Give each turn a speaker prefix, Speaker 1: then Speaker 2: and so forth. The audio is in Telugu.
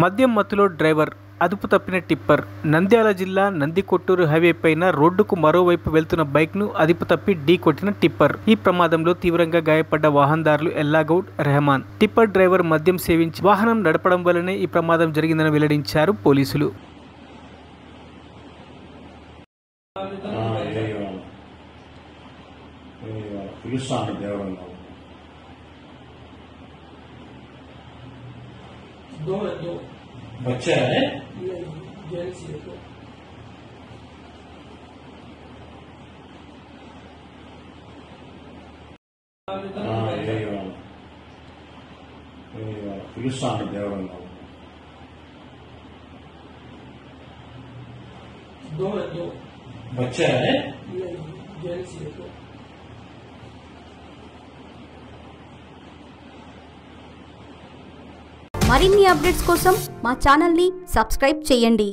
Speaker 1: మద్యం మత్తులో డ్రైవర్, అదుపు తప్పిన టిప్పర్. నంద్యాల జిల్లా నందికొట్టూరు హైవే పైన రోడ్డుకు మరోవైపు వెళ్తున్న బైక్ను అదుపు తప్పి ఢీకొట్టిన టిప్పర్. ఈ ప్రమాదంలో తీవ్రంగా గాయపడ్డ వాహనదారులు ఎల్లాగౌడ్, రెహమాన్. టిప్పర్ డ్రైవర్ మద్యం సేవించి వాహనం నడపడం వల్లనే ఈ ప్రమాదం జరిగిందని వెల్లడించారు పోలీసులు.
Speaker 2: बच्चा है दो बच्चा है
Speaker 3: మరిన్ని అప్డేట్స్ కోసం మా ఛానల్ని సబ్స్క్రైబ్ చేయండి.